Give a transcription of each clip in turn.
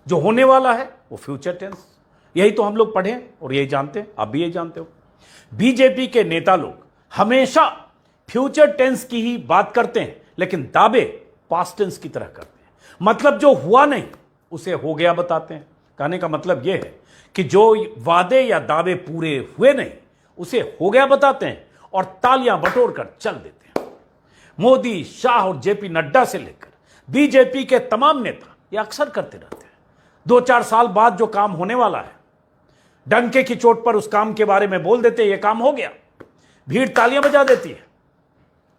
जो होने वाला है वो फ्यूचर टेंस। यही तो हम लोग पढ़े हैं और यही जानते हैं, आप भी यही जानते हो। बीजेपी के नेता लोग हमेशा फ्यूचर टेंस की ही बात करते हैं, लेकिन दावे पास्ट टेंस की तरह करते हैं। मतलब जो हुआ नहीं उसे हो गया बताते हैं। कहने का मतलब यह है कि जो वादे या दावे पूरे हुए नहीं उसे हो गया बताते हैं और तालियां बटोर कर चल देते हैं। मोदी, शाह और जेपी नड्डा से लेकर बीजेपी के तमाम नेता ये अक्सर करते रहते हैं। 2-4 साल बाद जो काम होने वाला है, डंके की चोट पर उस काम के बारे में बोल देते, ये काम हो गया, भीड़ तालियां बजा देती है।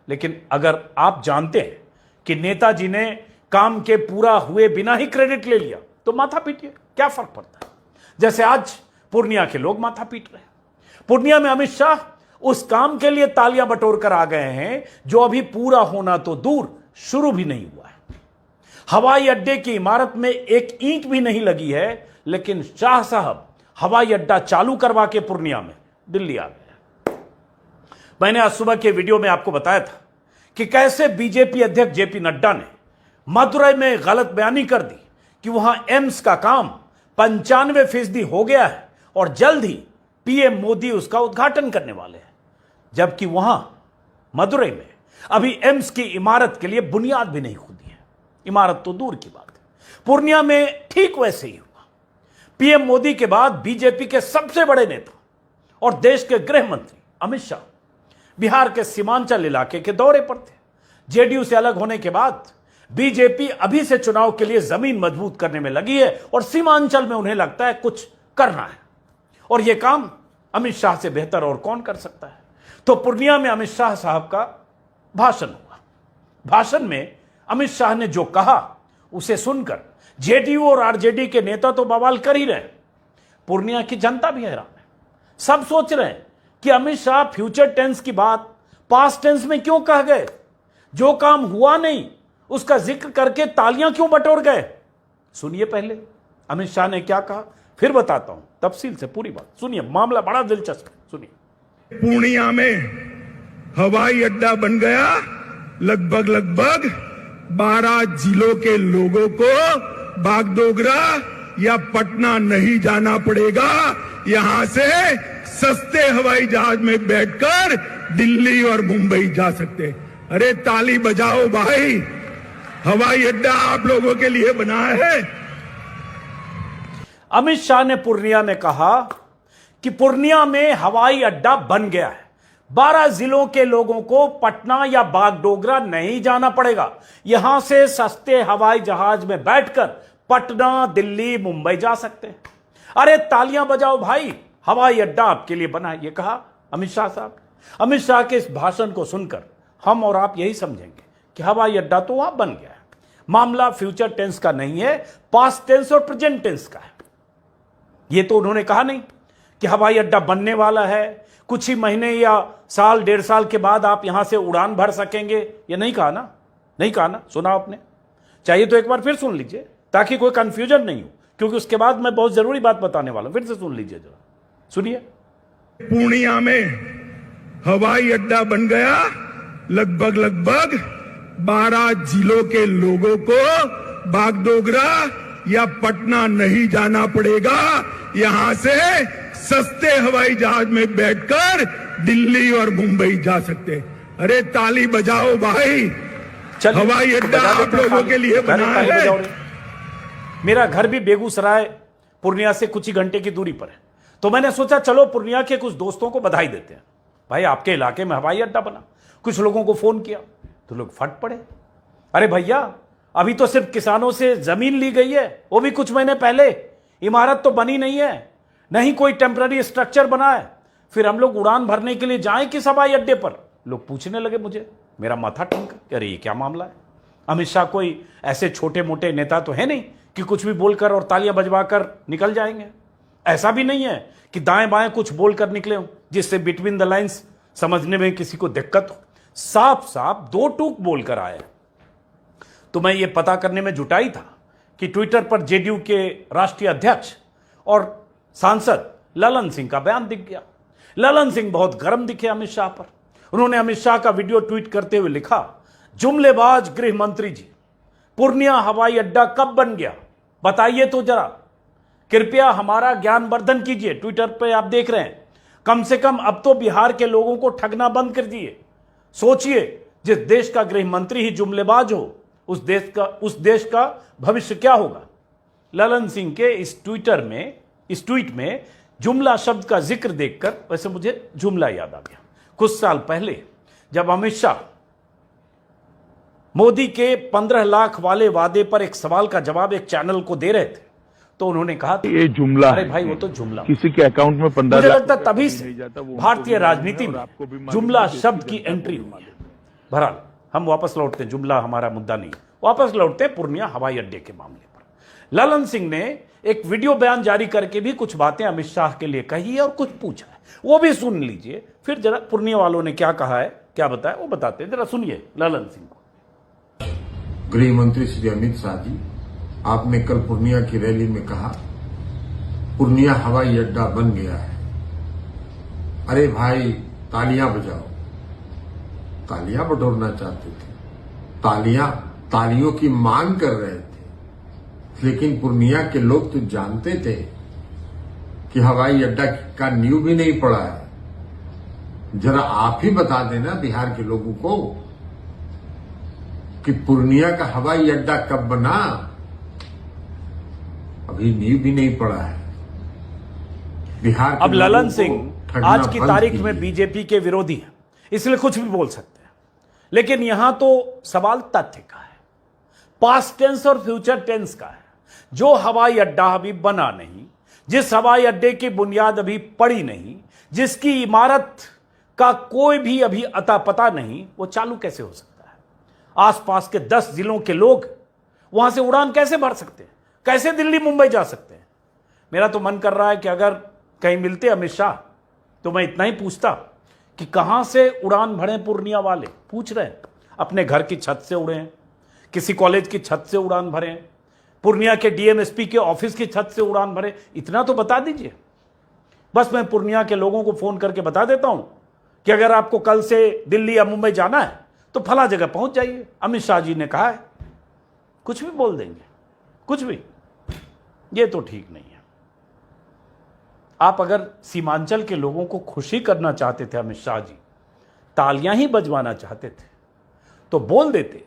लेकिन अगर आप जानते हैं कि नेताजी ने काम के पूरा हुए बिना ही क्रेडिट ले लिया तो माथा पीटिए, क्या फर्क पड़ता है। जैसे आज पूर्णिया के लोग माथा पीट रहे हैं। पूर्णिया में अमित शाह उस काम के लिए तालियां बटोर कर आ गए हैं जो अभी पूरा होना तो दूर, शुरू भी नहीं हुआ है। हवाई अड्डे की इमारत में एक ईंट भी नहीं लगी है, लेकिन शाह साहब हवाई अड्डा चालू करवा के पूर्णिया में दिल्ली आ गए। मैंने आज सुबह के वीडियो में आपको बताया था कि कैसे बीजेपी अध्यक्ष जेपी नड्डा ने मदुरई में गलत बयानी कर दी कि वहां एम्स का काम 95% हो गया है और जल्द ही पीएम मोदी उसका उद्घाटन करने वाले हैं, जबकि वहां मदुरई में अभी एम्स की इमारत के लिए बुनियाद भी नहीं खुदी है। इमारत तो दूर की बात है। पूर्णिया में ठीक वैसे ही हुआ। पीएम मोदी के बाद बीजेपी के सबसे बड़े नेता और देश के गृह मंत्री अमित शाह बिहार के सीमांचल इलाके के दौरे पर थे। जेडीयू से अलग होने के बाद बीजेपी अभी से चुनाव के लिए जमीन मजबूत करने में लगी है और सीमांचल में उन्हें लगता है कुछ करना है, और यह काम अमित शाह से बेहतर और कौन कर सकता है। तो पूर्णिया में अमित शाह साहब का भाषण हुआ। भाषण में अमित शाह ने जो कहा उसे सुनकर जेडीयू और आरजेडी के नेता तो बवाल कर ही रहे हैं। पूर्णिया की जनता भी हैरान है। सब सोच रहे हैं कि अमित शाह फ्यूचर टेंस की बात पास्ट टेंस में क्यों कह गए। जो काम हुआ नहीं उसका जिक्र करके तालियां क्यों बटोर गए। सुनिए पहले अमित शाह ने क्या कहा, फिर बताता हूं तफसील से पूरी बात। सुनिए, मामला बड़ा दिलचस्प है, सुनिए। पूर्णिया में हवाई अड्डा बन गया। लगभग 12 जिलों के लोगों को बागडोगरा या पटना नहीं जाना पड़ेगा। यहां से सस्ते हवाई जहाज में बैठकर दिल्ली और मुंबई जा सकते। अरे ताली बजाओ भाई, हवाई अड्डा आप लोगों के लिए बना है। अमित शाह ने पूर्णिया में कहा कि पूर्णिया में हवाई अड्डा बन गया है। 12 जिलों के लोगों को पटना या बागडोगरा नहीं जाना पड़ेगा। यहां से सस्ते हवाई जहाज में बैठकर पटना, दिल्ली, मुंबई जा सकते हैं। अरे तालियां बजाओ भाई, हवाई अड्डा आपके लिए बना है, ये कहा अमित शाह साहब। अमित शाह के इस भाषण को सुनकर हम और आप यही समझेंगे कि हवाई अड्डा तो वहां बन गया है। मामला फ्यूचर टेंस का नहीं है, पास्ट टेंस और प्रेजेंट टेंस का है। यह तो उन्होंने कहा नहीं कि हवाई अड्डा बनने वाला है, कुछ ही महीने या साल 1.5 साल के बाद आप यहां से उड़ान भर सकेंगे। ये नहीं कहा ना, नहीं कहा ना। सुना आपने? चाहिए तो एक बार फिर सुन लीजिए ताकि कोई कंफ्यूजन नहीं हो, क्योंकि उसके बाद मैं बहुत जरूरी बात बताने वाला हूं। फिर से सुन लीजिए जरा, सुनिए। पूर्णिया में हवाई अड्डा बन गया। लगभग 12 जिलों के लोगों को बागडोगरा या पटना नहीं जाना पड़ेगा। यहां से सस्ते हवाई जहाज में बैठकर दिल्ली और मुंबई जा सकते। अरे ताली बजाओ भाई, हवाई अड्डा आप लोगों के लिए बना है। मेरा घर भी बेगूसराय पूर्णिया से कुछ ही घंटे की दूरी पर है, तो मैंने सोचा चलो पूर्णिया के कुछ दोस्तों को बधाई देते हैं। भाई आपके इलाके में हवाई अड्डा बना। कुछ लोगों को फोन किया तो लोग फट पड़े। अरे भैया, अभी तो सिर्फ किसानों से जमीन ली गई है, वो भी कुछ महीने पहले। इमारत तो बनी नहीं है, नहीं कोई टेम्पररी स्ट्रक्चर बना है। फिर हम लोग उड़ान भरने के लिए जाएं किस हवाई अड्डे पर। लोग पूछने लगे मुझे, मेरा माथा ठनका, अरे ये क्या मामला है। अमित शाह कोई ऐसे छोटे मोटे नेता तो है नहीं कि कुछ भी बोलकर और तालियां बजवाकर निकल जाएंगे। ऐसा भी नहीं है कि दाएं बाएं कुछ बोलकर निकले हो जिससे बिटवीन द लाइंस समझने में किसी को दिक्कत हो। साफ साफ 2 टूक बोलकर आए। तो मैं ये पता करने में जुटाई था कि ट्विटर पर जेडीयू के राष्ट्रीय अध्यक्ष और सांसद ललन सिंह का बयान दिख गया। ललन सिंह बहुत गर्म दिखे अमित शाह पर। उन्होंने अमित शाह का वीडियो ट्वीट करते हुए लिखा, जुमलेबाज गृह मंत्री जी, पूर्णिया हवाई अड्डा कब बन गया बताइए तो जरा, कृपया हमारा ज्ञानवर्धन कीजिए। ट्विटर पे आप देख रहे हैं, कम से कम अब तो बिहार के लोगों को ठगना बंद कर दिए। सोचिए, जिस देश का गृह मंत्री ही जुमलेबाज हो, उस देश का भविष्य क्या होगा। ललन सिंह के इस ट्वीट में जुमला शब्द का जिक्र देखकर वैसे मुझे जुमला याद आ गया। कुछ साल पहले जब अमित शाह मोदी के 15 लाख वाले वादे पर एक सवाल का जवाब एक चैनल को दे रहे थे, तो उन्होंने कहा ये जुमला अरे है। भाई वो तो जुमला, किसी के अकाउंट में 15 मुझे लाख लगता तभी से भारतीय राजनीति में जुमला शब्द की एंट्री हुई है। बहरहाल हम वापस लौटते हैं, जुमला हमारा मुद्दा नहीं, वापस लौटते हैं पूर्णिया हवाई अड्डे के मामले पर। ललन सिंह ने एक वीडियो बयान जारी करके भी कुछ बातें अमित शाह के लिए कही है और कुछ पूछा है, वो भी सुन लीजिए। फिर जरा पूर्णिया वालों ने क्या कहा है, क्या बताया, वो बताते हैं, जरा सुनिए ललन सिंह को। गृह मंत्री श्री अमित शाह जी, आपने कल पूर्णिया की रैली में कहा पूर्णिया हवाई अड्डा बन गया है। अरे भाई तालियां बजाओ। तालियां बटोरना चाहते थे, तालियों की मांग कर रहे थे, लेकिन पूर्णिया के लोग तो जानते थे कि हवाई अड्डा का नींव भी नहीं पड़ा है। जरा आप ही बता देना बिहार के लोगों को कि पूर्णिया का हवाई अड्डा कब बना। अभी नींव भी नहीं पड़ा है। बिहार अब ललन सिंह आज की तारीख में बीजेपी के विरोधी हैं, इसलिए कुछ भी बोल सकते हैं, लेकिन यहां तो सवाल तथ्य का है, पास्ट टेंस और फ्यूचर टेंस का है। जो हवाई अड्डा अभी बना नहीं, जिस हवाई अड्डे की बुनियाद अभी पड़ी नहीं, जिसकी इमारत का कोई भी अभी अता पता नहीं, वो चालू कैसे हो सकता है। आसपास के 10 जिलों के लोग वहां से उड़ान कैसे भर सकते हैं, कैसे दिल्ली मुंबई जा सकते हैं। मेरा तो मन कर रहा है कि अगर कहीं मिलते अमित शाह तो मैं इतना ही पूछता कि कहां से उड़ान भरे पूर्णिया वाले। पूछ रहे हैं, अपने घर की छत से उड़े हैं, किसी कॉलेज की छत से उड़ान भरे हैं, पूर्णिया के डीएमएसपी के ऑफिस की छत से उड़ान भरे, इतना तो बता दीजिए। बस मैं पूर्णिया के लोगों को फोन करके बता देता हूं कि अगर आपको कल से दिल्ली या मुंबई जाना है तो फला जगह पहुंच जाइए, अमित शाह जी ने कहा है। कुछ भी बोल देंगे, कुछ भी। ये तो ठीक नहीं है। आप अगर सीमांचल के लोगों को खुशी करना चाहते थे अमित शाह जी, तालियां ही बजवाना चाहते थे, तो बोल देते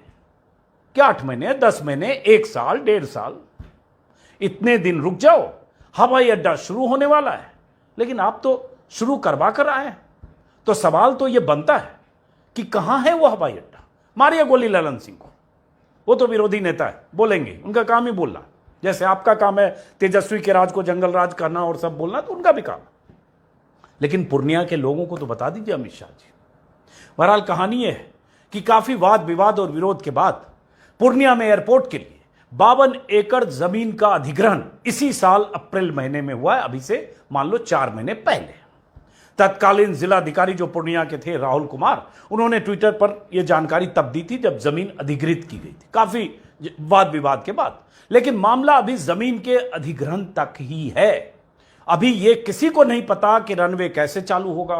कि 8 महीने, 10 महीने, 1 साल, 1.5 साल, इतने दिन रुक जाओ, हवाई अड्डा शुरू होने वाला है। लेकिन आप तो शुरू करवा कर आए हैं। तो सवाल तो यह बनता है कि कहां है वो हवाई अड्डा। मारिए गोली ललन सिंह को, वो तो विरोधी नेता है, बोलेंगे, उनका काम ही बोलना। जैसे आपका काम है तेजस्वी के राज को जंगल राज करना और सब बोलना, तो उनका भी काम। लेकिन पूर्णिया के लोगों को तो बता दीजिए अमित शाह जी। बहरहाल कहानी यह है कि काफी वाद विवाद और विरोध के बाद पूर्णिया में एयरपोर्ट के लिए 52 एकड़ जमीन का अधिग्रहण इसी साल अप्रैल महीने में हुआ है, अभी से मान लो 4 महीने पहले। तत्कालीन जिलाधिकारी जो पूर्णिया के थे राहुल कुमार, उन्होंने ट्विटर पर यह जानकारी तब दी थी जब जमीन अधिग्रहित की गई थी, काफी वाद विवाद के बाद। लेकिन मामला अभी जमीन के अधिग्रहण तक ही है। अभी यह किसी को नहीं पता कि रनवे कैसे चालू होगा,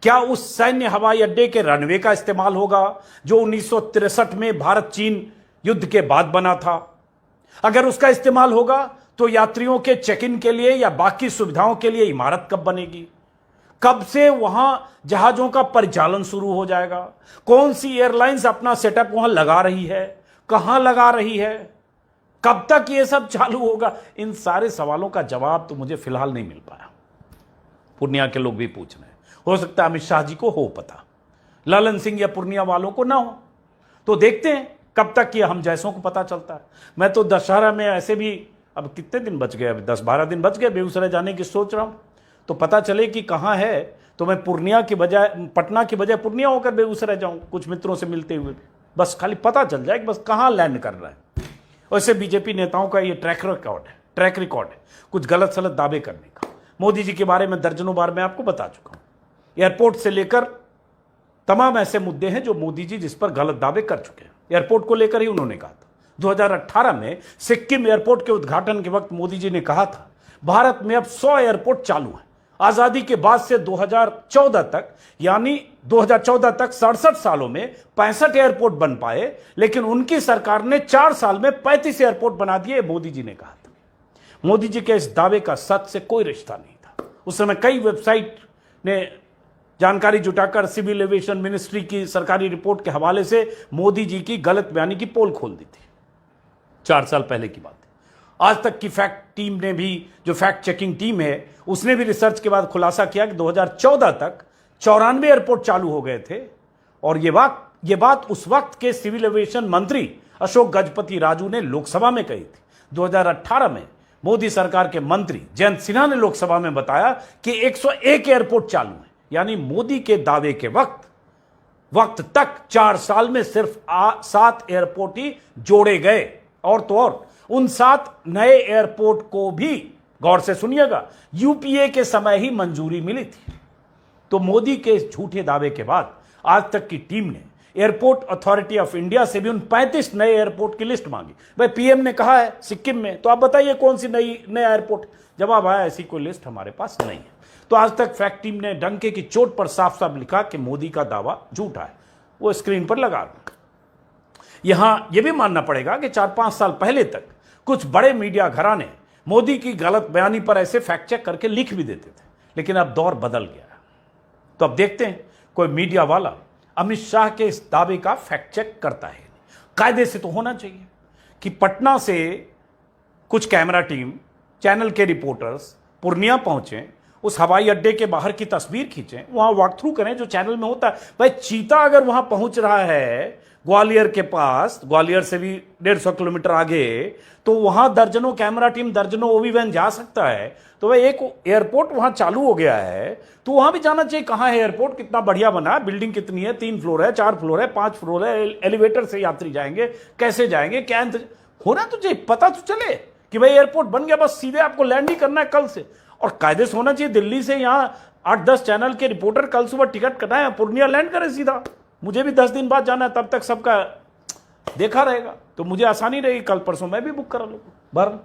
क्या उस सैन्य हवाई अड्डे के रनवे का इस्तेमाल होगा जो 1963 में भारत चीन युद्ध के बाद बना था। अगर उसका इस्तेमाल होगा तो यात्रियों के चेक इन के लिए या बाकी सुविधाओं के लिए इमारत कब बनेगी, कब से वहां जहाजों का परिचालन शुरू हो जाएगा, कौन सी एयरलाइंस अपना सेटअप वहां लगा रही है, कहां लगा रही है, कब तक यह सब चालू होगा। इन सारे सवालों का जवाब तो मुझे फिलहाल नहीं मिल पाया। पूर्णिया के लोग भी पूछ रहे हैं, हो सकता है अमित शाह जी को हो पता, ललन सिंह या पूर्णिया वालों को ना हो। तो देखते हैं कब तक ये हम जैसों को पता चलता है। मैं तो दशहरा में ऐसे भी, अब कितने दिन बच गए, अभी 10-12 दिन बच गए बेगूसराय जाने की सोच रहा हूं, तो पता चले कि कहां है तो मैं पूर्णिया की बजाय, पटना की बजाय पूर्णिया होकर बेगूसराय जाऊं, कुछ मित्रों से मिलते हुए, बस खाली पता चल जाए कि बस कहां लैंड कर रहा है। वैसे बीजेपी नेताओं का ये ट्रैक रिकॉर्ड है कुछ गलत सलत दावे करने का। मोदी जी के बारे में दर्जनों बार मैं आपको बता चुका हूं। एयरपोर्ट से लेकर तमाम ऐसे मुद्दे हैं जो मोदी जी जिस पर गलत दावे कर चुके हैं। एयरपोर्ट को लेकर ही उन्होंने कहा था 2018 में सिक्किम एयरपोर्ट के उद्घाटन के वक्त मोदी जी ने कहा था भारत में अब 100 एयरपोर्ट चालू हैं। आजादी के बाद से 2014 तक, यानी 2014 तक 67 सालों में 65 एयरपोर्ट बन पाए, लेकिन उनकी सरकार ने 4 साल में 35 एयरपोर्ट बना दिए, मोदी जी ने कहा था। मोदी जी के इस दावे का सच से कोई रिश्ता नहीं था। उस समय कई वेबसाइट ने जानकारी जुटाकर सिविल एविएशन मिनिस्ट्री की सरकारी रिपोर्ट के हवाले से मोदी जी की गलत बयानी की पोल खोल दी थी। 4 साल पहले की बात है। आज तक की फैक्ट टीम ने भी, जो फैक्ट चेकिंग टीम है, उसने भी रिसर्च के बाद खुलासा किया कि 2014 तक 94 एयरपोर्ट चालू हो गए थे। और ये बात उस वक्त के सिविल एविएशन मंत्री अशोक गजपति राजू ने लोकसभा में कही थी। 2018 में मोदी सरकार के मंत्री जयंत सिन्हा ने लोकसभा में बताया कि 101 एयरपोर्ट चालू हैं। यानी मोदी के दावे के वक्त तक 4 साल में सिर्फ 7 एयरपोर्ट ही जोड़े गए। और तो और उन 7 नए एयरपोर्ट को भी, गौर से सुनिएगा, यूपीए के समय ही मंजूरी मिली थी। तो मोदी के इस झूठे दावे के बाद आज तक की टीम ने एयरपोर्ट अथॉरिटी ऑफ इंडिया से भी उन 35 नए एयरपोर्ट की लिस्ट मांगी। भाई पीएम ने कहा है सिक्किम में, तो आप बताइए कौन सी नया एयरपोर्ट? जवाब आया ऐसी कोई लिस्ट हमारे पास नहीं है। तो आज तक फैक्ट टीम ने डंके की चोट पर साफ साफ लिखा कि मोदी का दावा झूठा है। वो स्क्रीन पर लगा दो। यहां यह भी मानना पड़ेगा कि 4-5 साल पहले तक कुछ बड़े मीडिया घराने मोदी की गलत बयानी पर ऐसे फैक्ट चेक करके लिख भी देते थे, लेकिन अब दौर बदल गया। तो अब देखते हैं कोई मीडिया वाला अमित शाह के इस दावे का फैक्ट चेक करता है। कायदे से तो होना चाहिए कि पटना से कुछ कैमरा टीम, चैनल के रिपोर्टर्स पूर्णिया पहुंचे, उस हवाई अड्डे के बाहर की तस्वीर खींचें, वहां वॉक थ्रू करें जो चैनल में होता है। भाई चीता अगर वहां पहुंच रहा है ग्वालियर के पास, ग्वालियर से भी 150 किलोमीटर आगे, तो वहां दर्जनों कैमरा टीम, दर्जनों ओवी वैन जा सकता है। तो भाई एक एयरपोर्ट वहां चालू हो गया है तो वहां भी जाना चाहिए। कहां है एयरपोर्ट, कितना बढ़िया बना है, बिल्डिंग कितनी है, 3 फ्लोर है, 4 फ्लोर है, 5 फ्लोर है, एलिवेटर से यात्री जाएंगे, कैसे जाएंगे, क्या होना तो चाहिए, पता तो चले कि भाई एयरपोर्ट बन गया, बस सीधे आपको लैंड ही करना है कल से। और कायदे से होना चाहिए, दिल्ली से यहां 8-10 चैनल के रिपोर्टर कल सुबह टिकट कटाए, पूर्णिया लैंड करें सीधा। मुझे भी 10 दिन बाद जाना है, तब तक सबका देखा रहेगा, तो मुझे आसानी रहेगी। कल परसों मैं भी बुक करा लूँगा। बहरहाल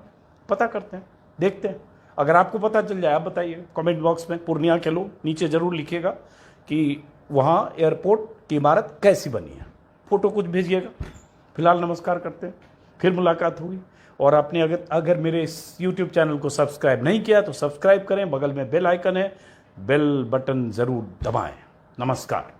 पता करते हैं, देखते हैं। अगर आपको पता चल जाए आप बताइए कमेंट बॉक्स में, पूर्णिया के लोग नीचे जरूर लिखिएगा कि वहाँ एयरपोर्ट की इमारत कैसी बनी है, फोटो कुछ भेजिएगा। फिलहाल नमस्कार करते हैं, फिर मुलाकात होगी। और आपने अगर मेरे इस YouTube चैनल को सब्सक्राइब नहीं किया तो सब्सक्राइब करें, बगल में बेल आइकन है, बेल बटन ज़रूर दबाएं। नमस्कार।